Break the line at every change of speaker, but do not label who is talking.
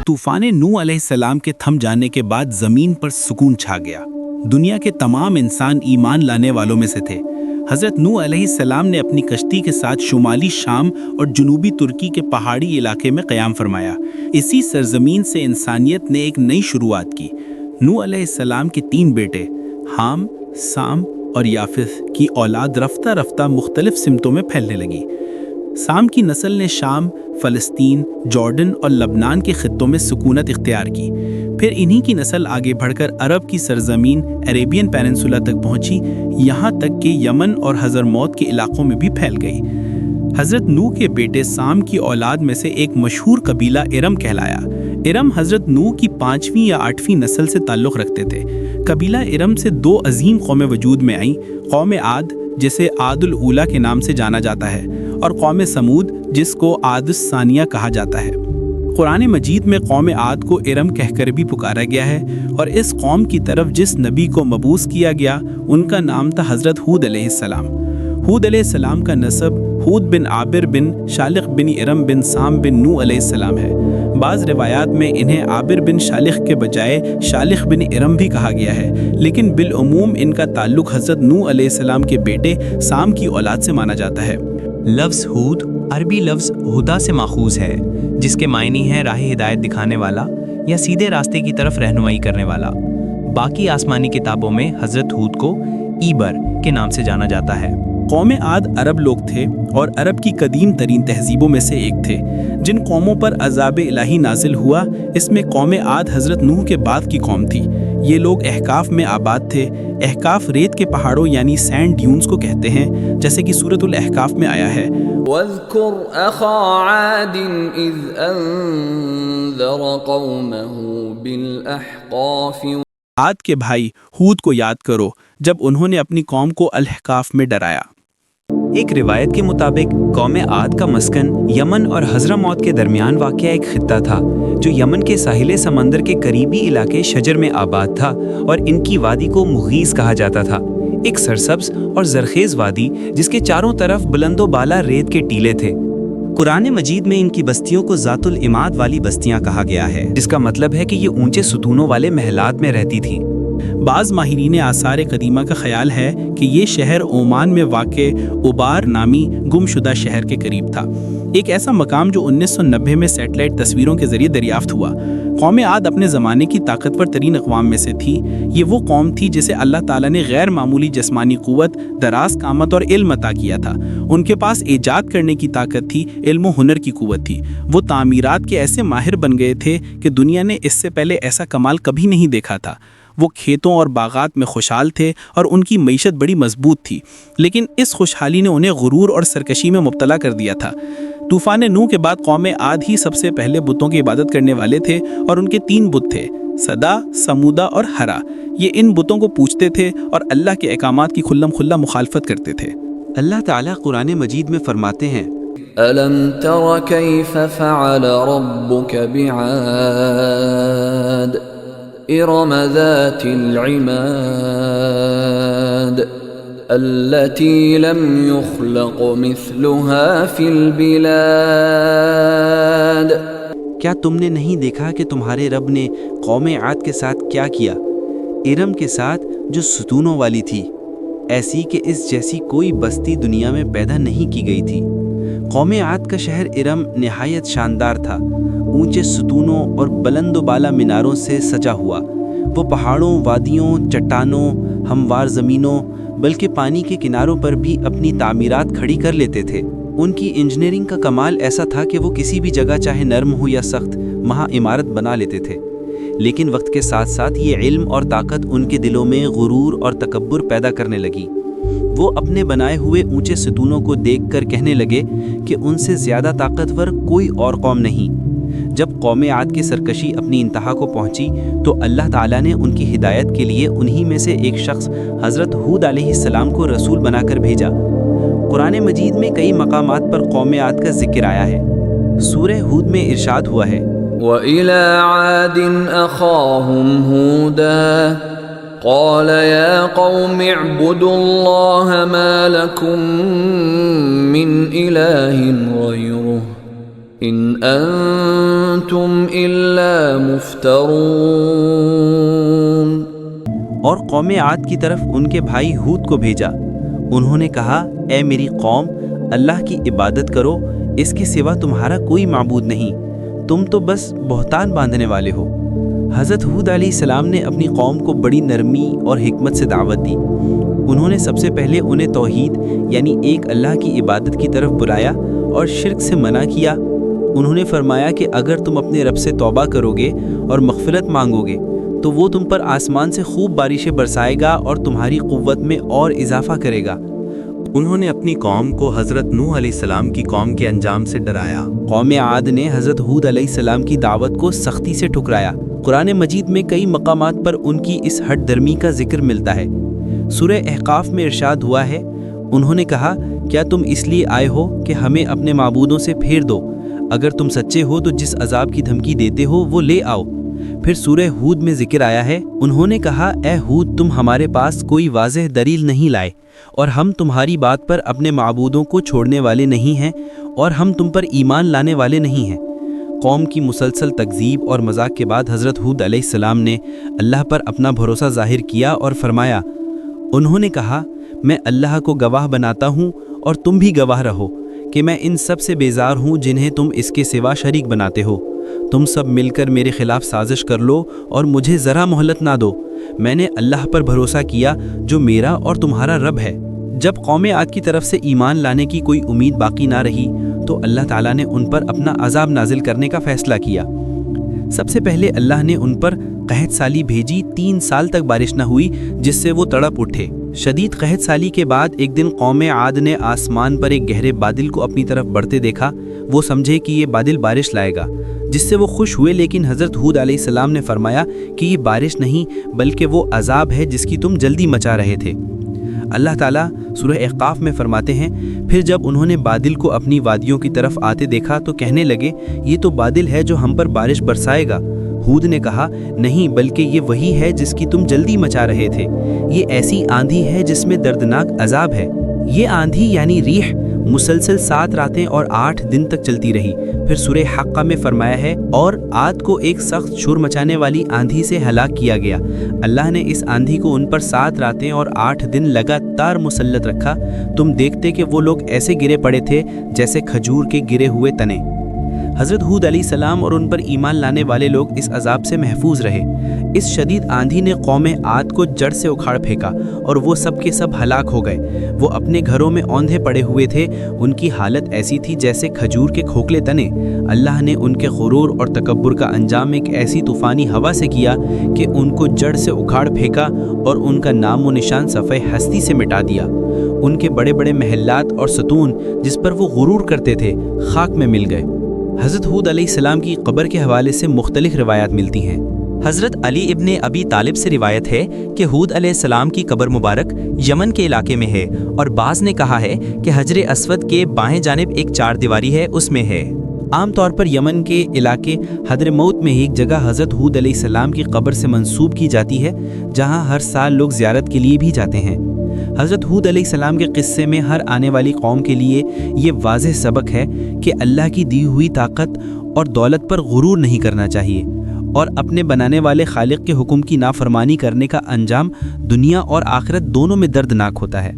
طوفان نوح علیہ السلام کے تھم جانے کے بعد زمین پر سکون چھا گیا۔ دنیا کے تمام انسان ایمان لانے والوں میں سے تھے۔ حضرت نوح علیہ السلام نے اپنی کشتی کے ساتھ شمالی شام اور جنوبی ترکی کے پہاڑی علاقے میں قیام فرمایا۔ اسی سرزمین سے انسانیت نے ایک نئی شروعات کی۔ نوح علیہ السلام کے 3 بیٹے حام، سام اور یافث کی اولاد رفتہ رفتہ مختلف سمتوں میں پھیلنے لگی۔ سام کی نسل نے شام، فلسطین، جارڈن اور لبنان کے خطوں میں سکونت اختیار کی۔ پھر انہی کی نسل آگے بڑھ کر عرب کی سرزمین عریبین پیننسولا تک پہنچی، یہاں تک کہ یمن اور حضرموت کے علاقوں میں بھی پھیل گئی۔ حضرت نوح کے بیٹے سام کی اولاد میں سے ایک مشہور قبیلہ ارم کہلایا۔ ارم حضرت نوح کی 5ویں یا 8ویں نسل سے تعلق رکھتے تھے۔ قبیلہ ارم سے 2 عظیم قومیں وجود میں آئیں، قوم عاد جسے عاد الاولیٰ کے نام سے جانا جاتا ہے، اور قوم سمود جس کو عاد الثانیہ کہا جاتا ہے۔ قرآن مجید میں قوم عاد کو ارم کہہ کر بھی پکارا گیا ہے، اور اس قوم کی طرف جس نبی کو مبعوث کیا گیا ان کا نام تھا حضرت ہود علیہ السلام۔ ہود علیہ السلام کا نسب ہود بن عابر بن شالخ بن ارم بن سام بن نوح علیہ السلام ہے۔ بعض روایات میں انہیں عابر بن شالخ کے بجائے شالخ بن ارم بھی کہا گیا ہے، لیکن بالعموم ان کا تعلق حضرت نوح علیہ السلام کے بیٹے سام کی اولاد سے مانا جاتا ہے۔
لفظ ہود عربی لفظ ہدا سے ماخوذ ہے، جس کے معنی ہے راہ ہدایت دکھانے والا یا سیدھے راستے کی طرف رہنمائی کرنے والا۔ باقی آسمانی کتابوں میں حضرت ہود کو ایبر کے نام سے جانا جاتا ہے۔
قوم عاد عرب لوگ تھے اور عرب کی قدیم ترین تہذیبوں میں سے ایک تھے۔ جن قوموں پر عذاب الہی نازل ہوا، اس میں قوم عاد حضرت نوح کے بعد کی قوم تھی۔ یہ لوگ احقاف میں آباد تھے۔ احقاف ریت کے پہاڑوں یعنی سینڈ ڈیونز کو کہتے ہیں، جیسے کہ سورۃ الاحقاف میں آیا ہے،
وَاذْكُرْ أَخَا عَادٍ إِذْ أَنذَرَ قَوْمَهُ بِالْأَحْقَافِ۔
عاد کے بھائی ہود کو یاد کرو جب انہوں نے اپنی قوم کو الاحقاف میں ڈرایا۔
ایک روایت کے مطابق قوم عاد کا مسکن یمن اور حضرموت کے درمیان واقع ایک خطہ تھا، جو یمن کے ساحل سمندر کے قریبی علاقے شجر میں آباد تھا، اور ان کی وادی کو مغیث کہا جاتا تھا، ایک سرسبز اور زرخیز وادی جس کے چاروں طرف بلند و بالا ریت کے ٹیلے تھے۔ قرآن مجید میں ان کی بستیوں کو ذات العماد والی بستیاں کہا گیا ہے، جس کا مطلب ہے کہ یہ اونچے ستونوں والے محلات میں رہتی تھیں۔
بعض ماہرین آثار قدیمہ کا خیال ہے کہ یہ شہر عمان میں واقع ابار نامی گمشدہ شہر کے قریب تھا، ایک ایسا مقام جو 1990 میں سیٹلائٹ تصویروں کے ذریعے دریافت ہوا۔ قوم عاد اپنے زمانے کی طاقتور ترین اقوام میں سے تھی۔ یہ وہ قوم تھی جسے اللہ تعالیٰ نے غیر معمولی جسمانی قوت، دراز قامت اور علم عطا کیا تھا۔ ان کے پاس ایجاد کرنے کی طاقت تھی، علم و ہنر کی قوت تھی۔ وہ تعمیرات کے ایسے ماہر بن گئے تھے کہ دنیا نے اس سے پہلے ایسا کمال کبھی نہیں دیکھا تھا۔ وہ کھیتوں اور باغات میں خوشحال تھے اور ان کی معیشت بڑی مضبوط تھی، لیکن اس خوشحالی نے انہیں غرور اور سرکشی میں مبتلا کر دیا تھا۔ طوفان نوح کے بعد قوم عاد ہی سب سے پہلے بتوں کی عبادت کرنے والے تھے، اور ان کے 3 بت تھے، صدا، سمودا اور ہرا۔ یہ ان بتوں کو پوجتے تھے اور اللہ کے احکامات کی کھلم کھلا مخالفت کرتے تھے۔
اللہ تعالیٰ قرآن مجید میں فرماتے ہیں،
أَلَمْ تَرَ كَيْفَ فَعَلَ رَبُّكَ بِعَادٍ إِرَمَ ذَاتِ الْعِمَادِ الَّتِي لَمْ يُخْلَقْ مِثْلُهَا فِي الْبِلَادِ۔
کیا تم نے نہیں دیکھا کہ تمہارے رب نے قوم عاد کے ساتھ کیا کیا؟ ارم کے ساتھ جو ستونوں والی تھی، ایسی کہ اس جیسی کوئی بستی دنیا میں پیدا نہیں کی گئی تھی۔ قوم عاد کا شہر ارم نہایت شاندار تھا، اونچے ستونوں اور بلند و بالا میناروں سے سجا ہوا۔ وہ پہاڑوں، وادیوں، چٹانوں، ہموار زمینوں، بلکہ پانی کے کناروں پر بھی اپنی تعمیرات کھڑی کر لیتے تھے۔ ان کی انجینئرنگ کا کمال ایسا تھا کہ وہ کسی بھی جگہ چاہے نرم ہو یا سخت، وہاں عمارت بنا لیتے تھے۔ لیکن وقت کے ساتھ ساتھ یہ علم اور طاقت ان کے دلوں میں غرور اور تکبر پیدا کرنے لگی۔ وہ اپنے بنائے ہوئے اونچے ستونوں کو دیکھ کر کہنے لگے کہ ان سے زیادہ طاقتور کوئی اور قوم نہیں۔ جب قوم عاد کی سرکشی اپنی انتہا کو پہنچی تو اللہ تعالیٰ نے ان کی ہدایت کے لیے انہی میں سے ایک شخص حضرت ہود علیہ السلام کو رسول بنا کر بھیجا۔ قرآن مجید میں کئی مقامات پر قوم عاد کا ذکر آیا ہے۔ سورہ ہود میں ارشاد ہوا ہے،
وَإِلَى عَادٍ أَخَاهُمْ هُودًا قَالَ يَا قَوْمِ اعْبُدُوا اللَّهَ مَا لَكُمْ مِنْ إِلَٰهٍ غَيْرُهُ ان انتم الا مفترون۔
اور قوم عاد کی طرف ان کے بھائی ہود کو بھیجا۔ انہوں نے کہا، اے میری قوم، اللہ کی عبادت کرو، اس کے سوا تمہارا کوئی معبود نہیں، تم تو بس بہتان باندھنے والے ہو۔ حضرت ہود علیہ السلام نے اپنی قوم کو بڑی نرمی اور حکمت سے دعوت دی۔ انہوں نے سب سے پہلے انہیں توحید یعنی ایک اللہ کی عبادت کی طرف بلایا اور شرک سے منع کیا۔ انہوں نے فرمایا کہ اگر تم اپنے رب سے توبہ کرو گے اور مغفرت مانگو گے تو وہ تم پر آسمان سے خوب بارشیں برسائے گا اور تمہاری قوت میں اور اضافہ کرے گا۔
انہوں نے اپنی قوم کو حضرت نوح علیہ السلام کی قوم کے انجام سے ڈرایا۔
قوم عاد نے حضرت ہود علیہ السلام کی دعوت کو سختی سے ٹھکرایا۔ قرآن مجید میں کئی مقامات پر ان کی اس ہٹ درمی کا ذکر ملتا ہے۔ سورہ احقاف میں ارشاد ہوا ہے، انہوں نے کہا، کیا تم اس لیے آئے ہو کہ ہمیں اپنے معبودوں سے پھیر دو؟ اگر تم سچے ہو تو جس عذاب کی دھمکی دیتے ہو وہ لے آؤ۔ پھر سورہ ہود میں ذکر آیا ہے، انہوں نے کہا، اے ہود، تم ہمارے پاس کوئی واضح دلیل نہیں لائے اور ہم تمہاری بات پر اپنے معبودوں کو چھوڑنے والے نہیں ہیں اور ہم تم پر ایمان لانے والے نہیں ہیں۔ قوم کی مسلسل تکذیب اور مذاق کے بعد حضرت ہود علیہ السلام نے اللہ پر اپنا بھروسہ ظاہر کیا اور فرمایا، انہوں نے کہا، میں اللہ کو گواہ بناتا ہوں اور تم بھی گواہ رہو کہ میں ان سب سے بیزار ہوں جنہیں تم اس کے سوا شریک بناتے ہو۔ تم سب مل کر میرے خلاف سازش کر لو اور مجھے ذرا مہلت نہ دو۔ میں نے اللہ پر بھروسہ کیا جو میرا اور تمہارا رب ہے۔ جب قوم عاد کی طرف سے ایمان لانے کی کوئی امید باقی نہ رہی تو اللہ تعالیٰ نے ان پر اپنا عذاب نازل کرنے کا فیصلہ کیا۔ سب سے پہلے اللہ نے ان پر قحط سالی بھیجی، 3 سال تک بارش نہ ہوئی جس سے وہ تڑپ اٹھے۔ شدید قحط سالی کے بعد ایک دن قوم عاد نے آسمان پر ایک گہرے بادل کو اپنی طرف بڑھتے دیکھا۔ وہ سمجھے کہ یہ بادل بارش لائے گا، جس سے وہ خوش ہوئے، لیکن حضرت ہود علیہ السلام نے فرمایا کہ یہ بارش نہیں بلکہ وہ عذاب ہے جس کی تم جلدی مچا رہے تھے۔ اللہ تعالیٰ سورہ احقاف میں فرماتے ہیں، پھر جب انہوں نے بادل کو اپنی وادیوں کی طرف آتے دیکھا تو کہنے لگے، یہ تو بادل ہے جو ہم پر بارش برسائے گا۔ ہود نے کہا، نہیں بلکہ یہ وہی ہے جس کی تم جلدی مچا رہے تھے۔ یہ ایسی آندھی ہے جس میں دردناک عذاب ہے۔ یہ آندھی یعنی ریح مسلسل 7 راتیں اور 8 دن تک چلتی رہی۔ پھر سورہ حقہ میں فرمایا ہے، اور عاد کو ایک سخت شور مچانے والی آندھی سے ہلاک کیا گیا۔ اللہ نے اس آندھی کو ان پر 7 راتیں اور 8 دن لگاتار مسلط رکھا۔ تم دیکھتے کہ وہ لوگ ایسے گرے پڑے تھے جیسے کھجور کے گرے ہوئے تنے۔ حضرت ہود علیہ السلام اور ان پر ایمان لانے والے لوگ اس عذاب سے محفوظ رہے۔ اس شدید آندھی نے قوم عاد کو جڑ سے اکھاڑ پھینکا اور وہ سب کے سب ہلاک ہو گئے۔ وہ اپنے گھروں میں اوندھے پڑے ہوئے تھے، ان کی حالت ایسی تھی جیسے کھجور کے کھوکھلے تنے۔ اللہ نے ان کے غرور اور تکبر کا انجام ایک ایسی طوفانی ہوا سے کیا کہ ان کو جڑ سے اکھاڑ پھینکا اور ان کا نام و نشان صفحہ ہستی سے مٹا دیا۔ ان کے بڑے بڑے محلات اور ستون جس پر وہ غرور کرتے تھے خاک میں مل گئے۔ حضرت ہود علیہ السلام کی قبر کے حوالے سے مختلف روایات ملتی ہیں۔
حضرت علی ابن ابی طالب سے روایت ہے کہ ہود علیہ السلام کی قبر مبارک یمن کے علاقے میں ہے، اور بعض نے کہا ہے کہ حجر اسود کے بائیں جانب ایک 4 دیواری ہے، اس میں ہے۔
عام طور پر یمن کے علاقے حضرموت میں ایک جگہ حضرت ہود علیہ السلام کی قبر سے منسوب کی جاتی ہے، جہاں ہر سال لوگ زیارت کے لیے بھی جاتے ہیں۔ حضرت ہود علیہ السلام کے قصے میں ہر آنے والی قوم کے لیے یہ واضح سبق ہے کہ اللہ کی دی ہوئی طاقت اور دولت پر غرور نہیں کرنا چاہیے، اور اپنے بنانے والے خالق کے حکم کی نافرمانی کرنے کا انجام دنیا اور آخرت دونوں میں دردناک ہوتا ہے۔